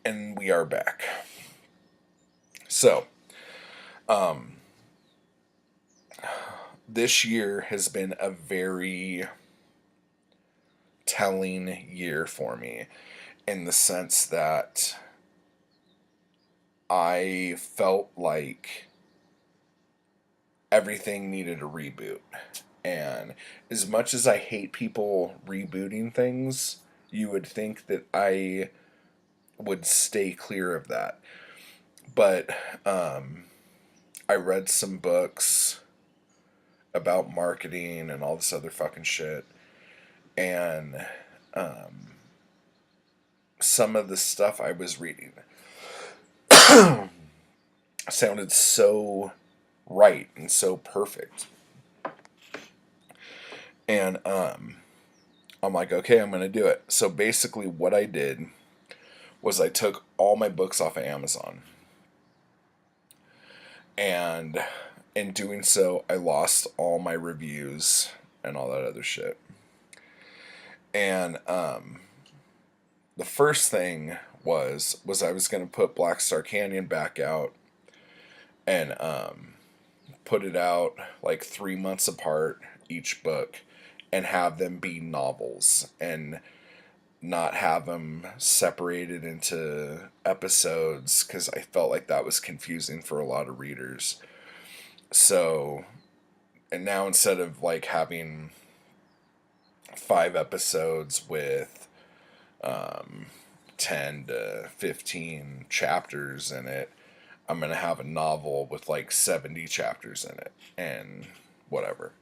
And we are back. So, this year has been a very telling year for me in the sense that I felt like everything needed a reboot. And as much as I hate people rebooting things, you would think that I would stay clear of that. But I read some books about marketing and all this other fucking shit. And some of the stuff I was reading sounded so right and so perfect. And I'm like, okay, I'm going to do it. So basically, what I did was I took all my books off of Amazon. And in doing so, I lost all my reviews and all that other shit. And the first thing was I was going to put Black Star Canyon back out and put it out like 3 months apart each book and have them be novels and not have them separated into episodes because I felt like that was confusing for a lot of readers. So, and now instead of like having 5 episodes with 10 to 15 chapters in it, I'm going to have a novel with like 70 chapters in it and whatever.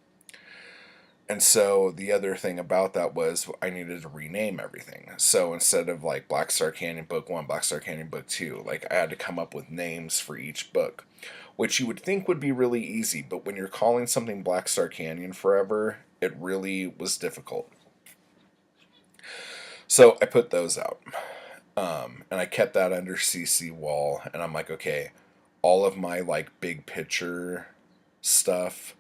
And so the other thing about that was I needed to rename everything. So instead of like Black Star Canyon Book 1, Black Star Canyon Book 2, like I had to come up with names for each book, which you would think would be really easy. But when you're calling something Black Star Canyon forever, it really was difficult. So I put those out. And I kept that under CC Wall. And I'm like, okay, all of my like big picture stuff,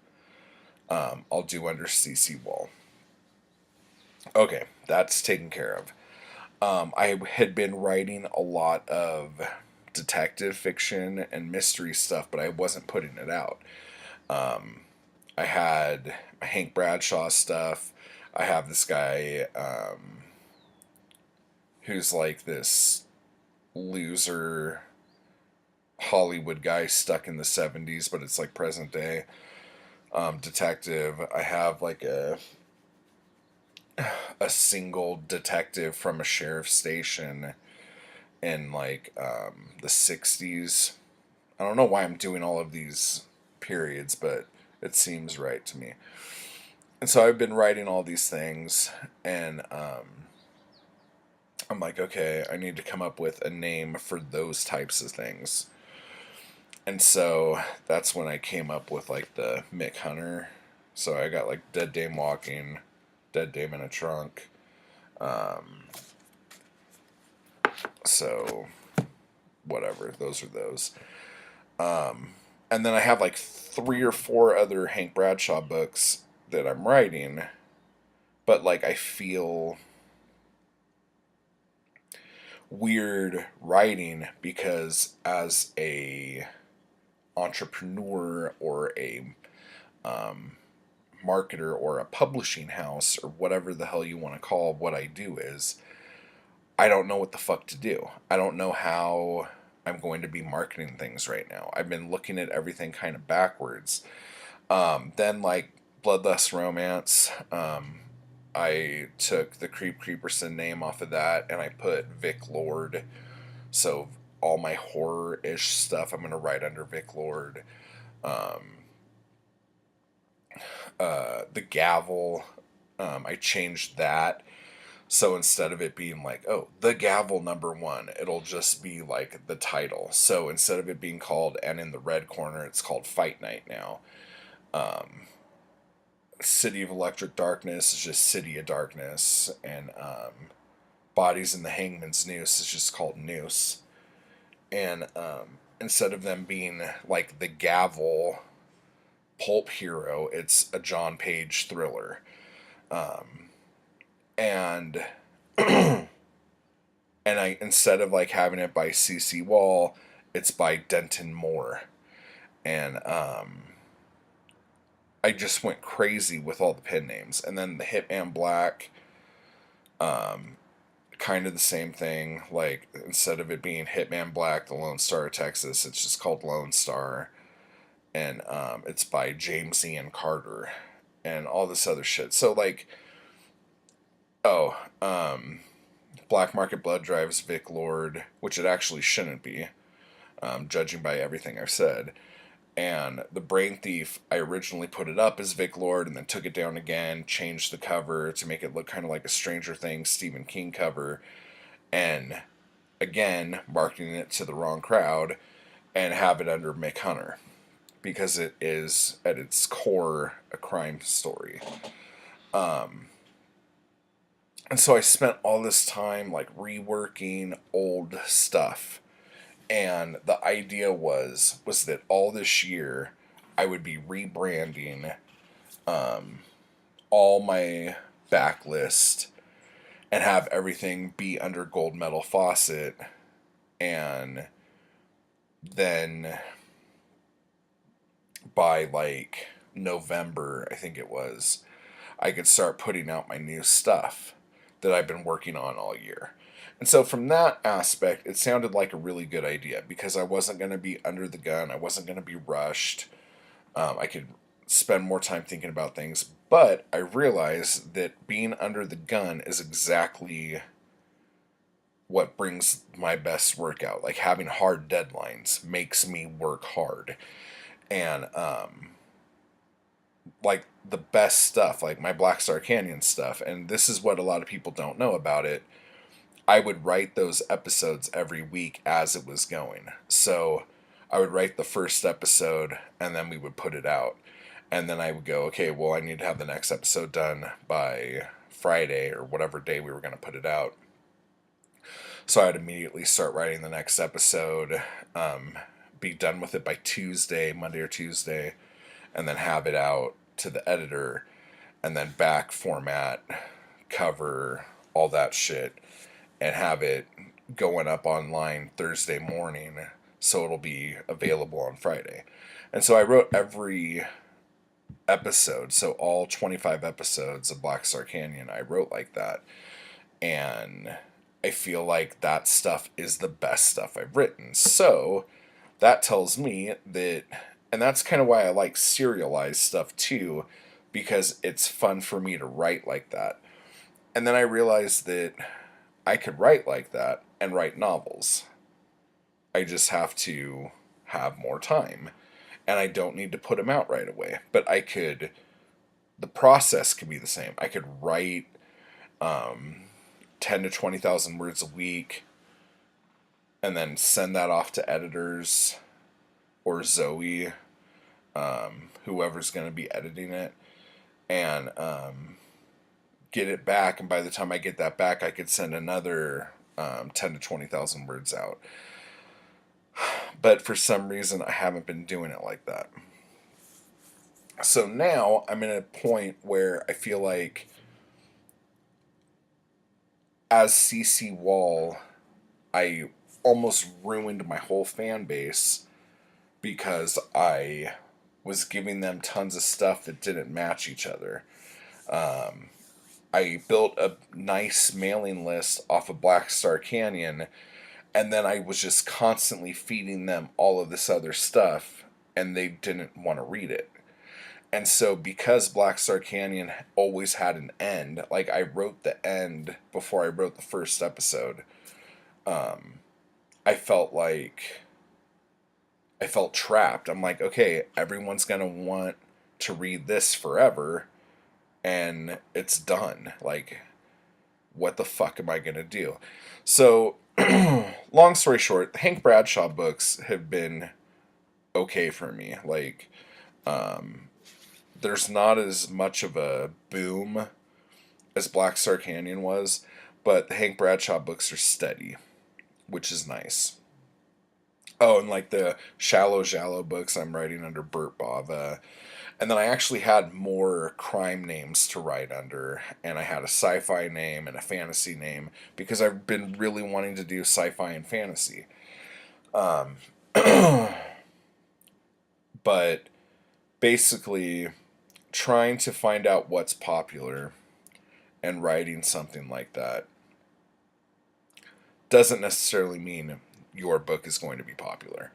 I'll do under CC Wall. Okay, that's taken care of. I had been writing a lot of detective fiction and mystery stuff, but I wasn't putting it out. I had Hank Bradshaw stuff. I have this guy who's like this loser Hollywood guy stuck in the 70s, but it's like present day detective. I have like a single detective from a sheriff's station in like the 60s. I don't know why I'm doing all of these periods, but it seems right to me. And so I've been writing all these things, and I'm like, okay, I need to come up with a name for those types of things. And so that's when I came up with like the Mick Hunter. So I got like Dead Dame Walking, Dead Dame in a Trunk. So whatever, those are those. And then I have like 3 or 4 other Hank Bradshaw books that I'm writing, but like I feel weird writing because as a entrepreneur or a marketer or a publishing house or whatever the hell you want to call what I do is, I don't know what the fuck to do. I don't know how I'm going to be marketing things right now. I've been looking at everything kind of backwards. Then like Bloodlust Romance, I took the Creep Creeperson name off of that and I put Vic Lord. So all my horror-ish stuff I'm going to write under Vic Lord. The Gavel, I changed that. So instead of it being like, oh, The Gavel #1, it'll just be like the title. So instead of it being called And in the Red Corner, it's called Fight Night now. City of Electric Darkness is just City of Darkness. And Bodies in the Hangman's Noose is just called Noose. And instead of them being like the Gavel pulp hero, it's a John Page thriller. And And I, instead of like having it by CC Wall, it's by Denton Moore. And I just went crazy with all the pen names. And then the Hitman Black, kind of the same thing. Like, instead of it being Hitman Black, the Lone Star of Texas, it's just called Lone Star. And it's by James Ian Carter and all this other shit. So, like, oh, Black Market Blood Drives Vic Lord, which it actually shouldn't be, judging by everything I've said. And the Brain Thief, I originally put it up as Vic Lord and then took it down again, changed the cover to make it look kind of like a Stranger Things Stephen King cover, and again, marketing it to the wrong crowd, and have it under Mick Hunter, because it is, at its core, a crime story. And so I spent all this time, like, reworking old stuff. And the idea was that all this year I would be rebranding all my backlist and have everything be under Gold Medal Faucet. And then by like November, I think it was, I could start putting out my new stuff that I've been working on all year. And so from that aspect, it sounded like a really good idea, because I wasn't going to be under the gun. I wasn't going to be rushed. I could spend more time thinking about things. But I realized that being under the gun is exactly what brings my best work out. Like, having hard deadlines makes me work hard. And like, the best stuff, like my Black Star Canyon stuff, and this is what a lot of people don't know about it, I would write those episodes every week as it was going. So I would write the first episode and then we would put it out. And then I would go, okay, well, I need to have the next episode done by Friday or whatever day we were going to put it out. So I would immediately start writing the next episode, be done with it by Tuesday, Monday or Tuesday, and then have it out to the editor, and then back format, cover, all that shit, and have it going up online Thursday morning, so it'll be available on Friday. And so I wrote every episode, so all 25 episodes of Black Star Canyon, I wrote like that. And I feel like that stuff is the best stuff I've written. So that tells me that, and that's kind of why I like serialized stuff too, because it's fun for me to write like that. And then I realized that I could write like that and write novels. I just have to have more time. And I don't need to put them out right away. But I could, the process could be the same. I could write 10 to 20,000 words a week and then send that off to editors or Zoe, whoever's going to be editing it, and get it back. And by the time I get that back, I could send another 10 to 20,000 words out. But for some reason, I haven't been doing it like that. So now I'm at a point where I feel like, as CC Wall, I almost ruined my whole fan base because I was giving them tons of stuff that didn't match each other. I built a nice mailing list off of Black Star Canyon, and then I was just constantly feeding them all of this other stuff, and they didn't want to read it. And so, because Black Star Canyon always had an end, like, I wrote the end before I wrote the first episode, I felt trapped. I'm like, okay, everyone's going to want to read this forever, and it's done. Like, what the fuck am I going to do? So, long story short, the Hank Bradshaw books have been okay for me. Like, there's not as much of a boom as Black Star Canyon was, but the Hank Bradshaw books are steady, which is nice. Oh, and like the Shallow Jallow books I'm writing under Bert Bava. And then I actually had more crime names to write under, and I had a sci-fi name and a fantasy name because I've been really wanting to do sci-fi and fantasy. Um, but basically, trying to find out what's popular and writing something like that doesn't necessarily mean your book is going to be popular.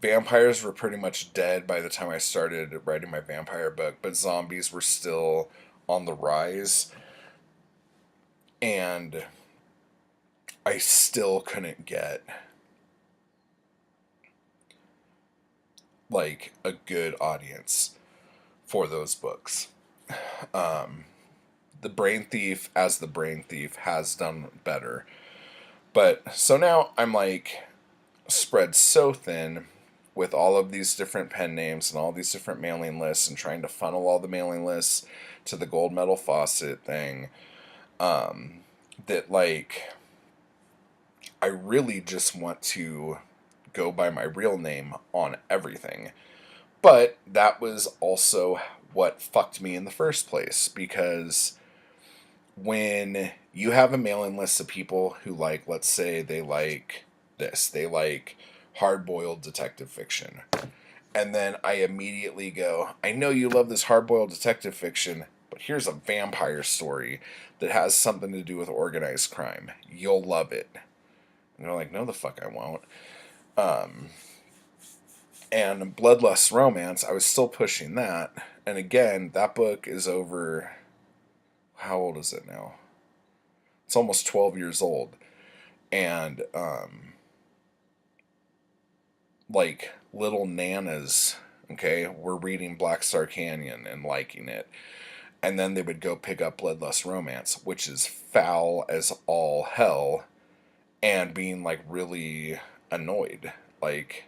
Vampires were pretty much dead by the time I started writing my vampire book, but zombies were still on the rise. And I still couldn't get like a good audience for those books. The Brain Thief, as the Brain Thief, has done better. But so now I'm like spread so thin with all of these different pen names and all these different mailing lists and trying to funnel all the mailing lists to the gold medal faucet thing, that like I really just want to go by my real name on everything. But that was also what fucked me in the first place, because when you have a mailing list of people who like, let's say they like this, they like hard-boiled detective fiction. And then I immediately go, I know you love this hard-boiled detective fiction, but here's a vampire story that has something to do with organized crime. You'll love it. And they're like, no the fuck I won't. And Bloodlust Romance, I was still pushing that. And again, that book is over, how old is it now? It's almost 12 years old. And, like, little Nanas, okay, were reading Black Star Canyon and liking it. And then they would go pick up Bloodlust Romance, which is foul as all hell, and being, like, really annoyed. Like,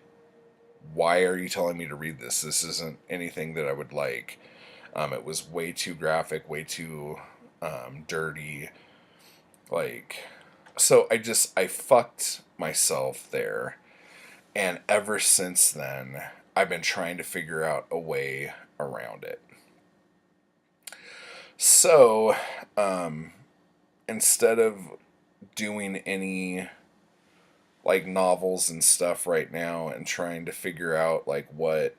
why are you telling me to read this? This isn't anything that I would like. It was way too graphic, way too dirty. Like, so I fucked myself there. And ever since then, I've been trying to figure out a way around it. So, instead of doing any like novels and stuff right now and trying to figure out like what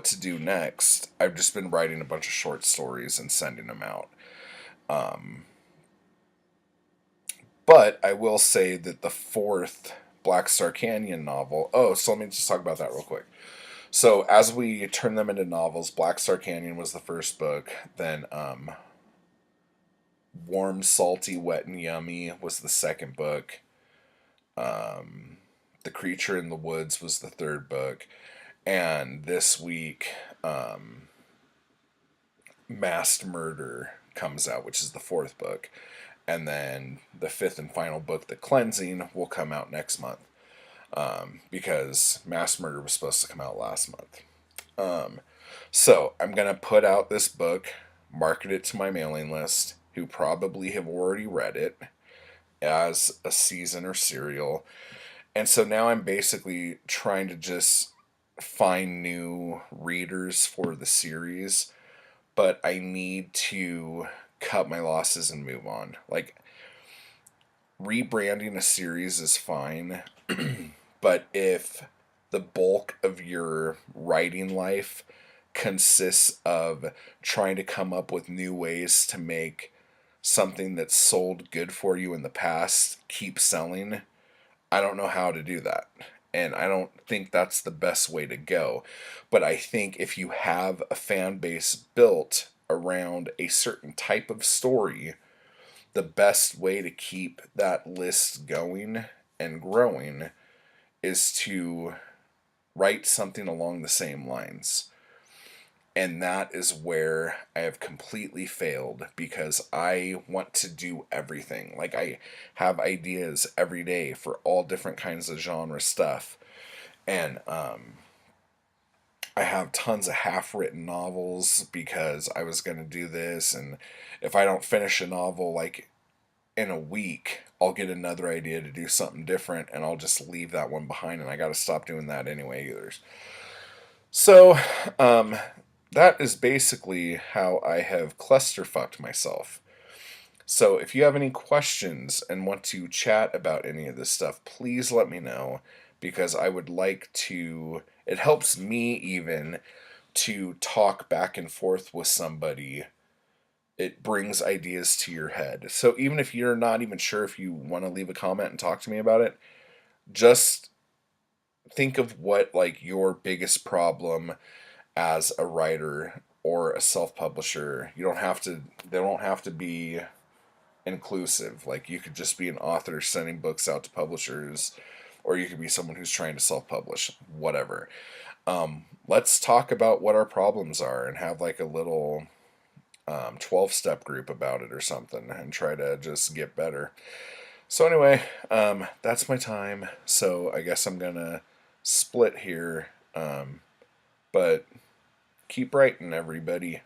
to do next, I've just been writing a bunch of short stories and sending them out. But I will say that the fourth Black Star Canyon novel, so let me just talk about that real quick. So as we turn them into novels, Black Star Canyon was the first book, then Warm, Salty, Wet, and Yummy was the second book. The Creature in the Woods was the third book. And this week, Masked Murder comes out, which is the fourth book. And then the fifth and final book, The Cleansing, will come out next month. Because Masked Murder was supposed to come out last month. So I'm going to put out this book, market it to my mailing list, who probably have already read it, as a season or serial. And so now I'm basically trying to just find new readers for the series, but I need to cut my losses and move on. Like, rebranding a series is fine, but if the bulk of your writing life consists of trying to come up with new ways to make something that's sold good for you in the past keep selling, I don't know how to do that. And I don't think that's the best way to go. But I think if you have a fan base built around a certain type of story, the best way to keep that list going and growing is to write something along the same lines. And that is where I have completely failed, because I want to do everything. Like, I have ideas every day for all different kinds of genre stuff. And I have tons of half-written novels because I was going to do this. And if I don't finish a novel, like, in a week, I'll get another idea to do something different, and I'll just leave that one behind. And I got to stop doing that anyway either. So, that is basically how I have clusterfucked myself. So, if you have any questions and want to chat about any of this stuff, please let me know because I would like to. It helps me even to talk back and forth with somebody. It brings ideas to your head. So, even if you're not even sure if you want to leave a comment and talk to me about it, just think of what like your biggest problem as a writer or a self-publisher. You don't have to they don't have to be inclusive. Like you could just be an author sending books out to publishers, or you could be someone who's trying to self-publish, whatever. Let's talk about what our problems are and have like a little 12-step group about it or something and try to just get better. So anyway, that's my time. So I guess I'm gonna split here. But keep writing, everybody.